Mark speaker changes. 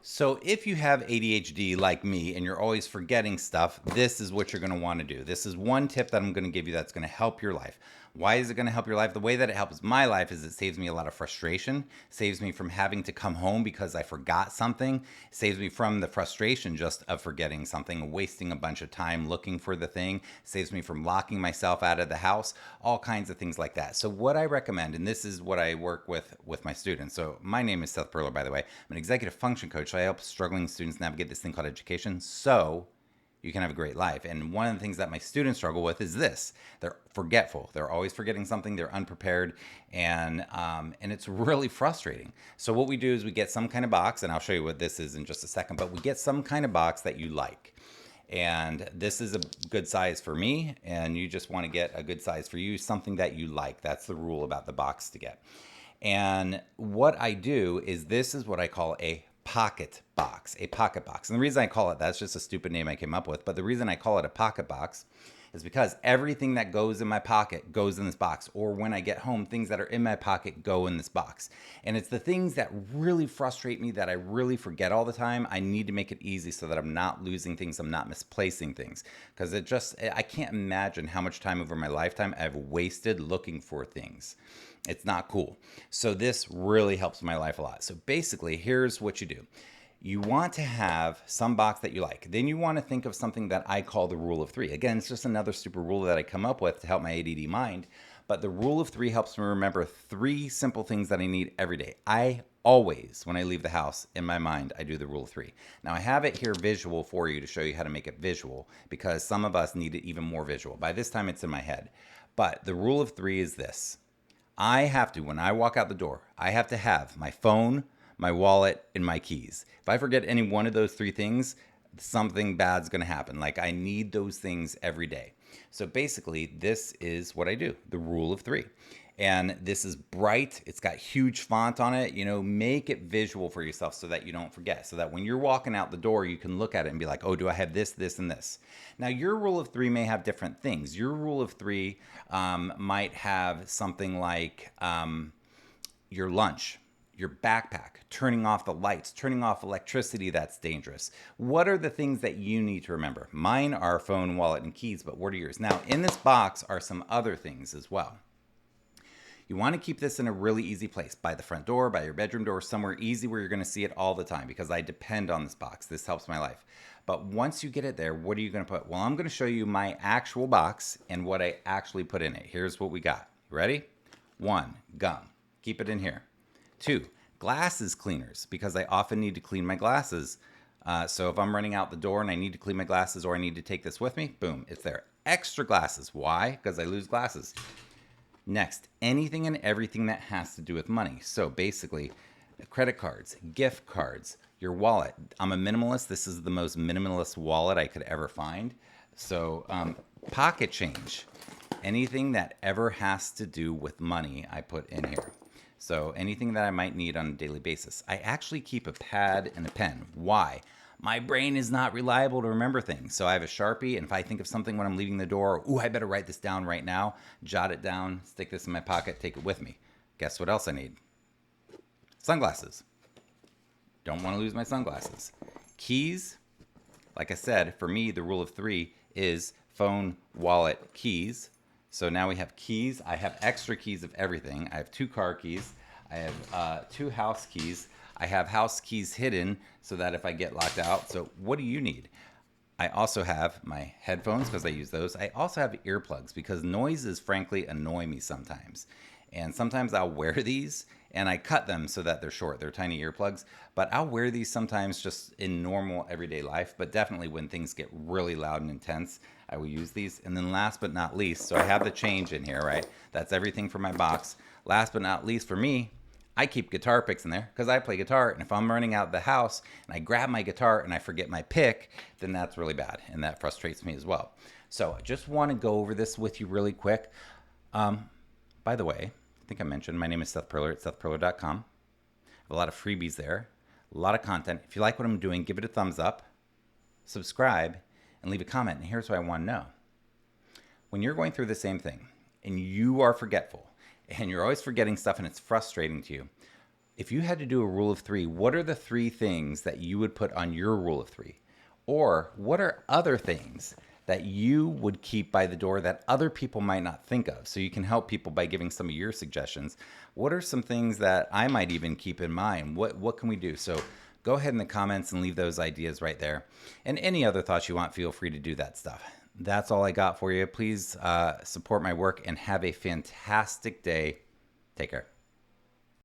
Speaker 1: So if you have ADHD like me and you're always forgetting stuff, this is what you're going to want to do. This is one tip that I'm going to give you that's going to help your life. Why is it going to help your life? The way that it helps my life is it saves me a lot of frustration, saves me from having to come home because I forgot something, saves me from the frustration just of forgetting something, wasting a bunch of time looking for the thing, saves me from locking myself out of the house, all kinds of things like that. So what I recommend, and this is what I work with my students. So my name is Seth Perler, by the way. I'm an executive function coach. So I help struggling students navigate this thing called education. So you can have a great life. And one of the things that my students struggle with is this: they're forgetful. They're always forgetting something. They're unprepared, and it's really frustrating. So what we do is we get some kind of box, and I'll show you what this is in just a second. But we get some kind of box that you like. And this is a good size for me, and you just want to get a good size for you, something that you like. That's the rule about the box to get. And what I do is this is what I call a pocket box, a pocket box. And the reason I call it that's just a stupid name I came up with, but the reason I call it a pocket box is because everything that goes in my pocket goes in this box, or when I get home, things that are in my pocket go in this box. And it's the things that really frustrate me, that I really forget all the time. I need to make it easy so that I'm not losing things, I'm not misplacing things, because I can't imagine how much time over my lifetime I've wasted looking for things. It's not cool. So this really helps my life a lot. So basically, here's what you do. You want to have some box that you like. Then you want to think of something that I call the rule of three. Again, it's just another stupid rule that I come up with to help my ADD mind. But the rule of three helps me remember three simple things that I need every day. I always, when I leave the house, in my mind, I do the rule of three. Now, I have it here visual for you to show you how to make it visual, because some of us need it even more visual. By this time, it's in my head. But the rule of three is this. I have to, when I walk out the door, I have to have my phone, my wallet, and my keys. If I forget any one of those three things, something bad's going to happen. Like, I need those things every day. So basically, this is what I do, the rule of three. And this is bright. It's got huge font on it. Make it visual for yourself so that you don't forget. So that when you're walking out the door, you can look at it and be like, oh, do I have this, this, and this? Now, your rule of three may have different things. Your rule of three might have something like your lunch, your backpack, turning off the lights, turning off electricity that's dangerous. What are the things that you need to remember? Mine are phone, wallet, and keys, but what are yours? Now, in this box are some other things as well. You want to keep this in a really easy place, by the front door, by your bedroom door, somewhere easy where you're going to see it all the time, because I depend on this box. This helps my life. But once you get it there, what are you going to put? Well, I'm going to show you my actual box and what I actually put in it. Here's what we got. You ready? 1, gum. Keep it in here. 2, glasses cleaners, because I often need to clean my glasses. So if I'm running out the door and I need to clean my glasses, or I need to take this with me, boom, it's there. Extra glasses. Why? Because I lose glasses. Next, anything and everything that has to do with money. So basically, credit cards, gift cards, your wallet. I'm a minimalist. This is the most minimalist wallet I could ever find. So pocket change. Anything that ever has to do with money, I put in here. So anything that I might need on a daily basis. I actually keep a pad and a pen. Why? My brain is not reliable to remember things. So I have a Sharpie, and if I think of something when I'm leaving the door, ooh, I better write this down right now, jot it down, stick this in my pocket, take it with me. Guess what else I need? Sunglasses. Don't want to lose my sunglasses. Keys. Like I said, for me, the rule of three is phone, wallet, keys. So now we have keys. I have extra keys of everything. I have 2 car keys. I have 2 house keys. I have house keys hidden so that if I get locked out. So what do you need? I also have my headphones, because I use those. I also have earplugs, because noises frankly annoy me sometimes. And sometimes I'll wear these, and I cut them so that they're short. They're tiny earplugs. But I'll wear these sometimes just in normal everyday life. But definitely when things get really loud and intense, I will use these. And then last but not least, so I have the change in here, right? That's everything for my box. Last but not least for me, I keep guitar picks in there because I play guitar. And if I'm running out of the house and I grab my guitar and I forget my pick, then that's really bad. And that frustrates me as well. So I just want to go over this with you really quick. By the way, I think I mentioned my name is Seth Perler at sethperler.com. I have a lot of freebies there, a lot of content. If you like what I'm doing, give it a thumbs up, subscribe, and leave a comment. And here's what I want to know. When you're going through the same thing and you are forgetful, and you're always forgetting stuff and it's frustrating to you, If you had to do a rule of three, what are the three things that you would put on your rule of three? Or what are other things that you would keep by the door that other people might not think of? So you can help people by giving some of your suggestions. What are some things that I might even keep in mind? What can we do? So go ahead in the comments and leave those ideas right there. And any other thoughts you want, feel free to do that stuff. That's all I got for you. Please support my work and have a fantastic day. Take care.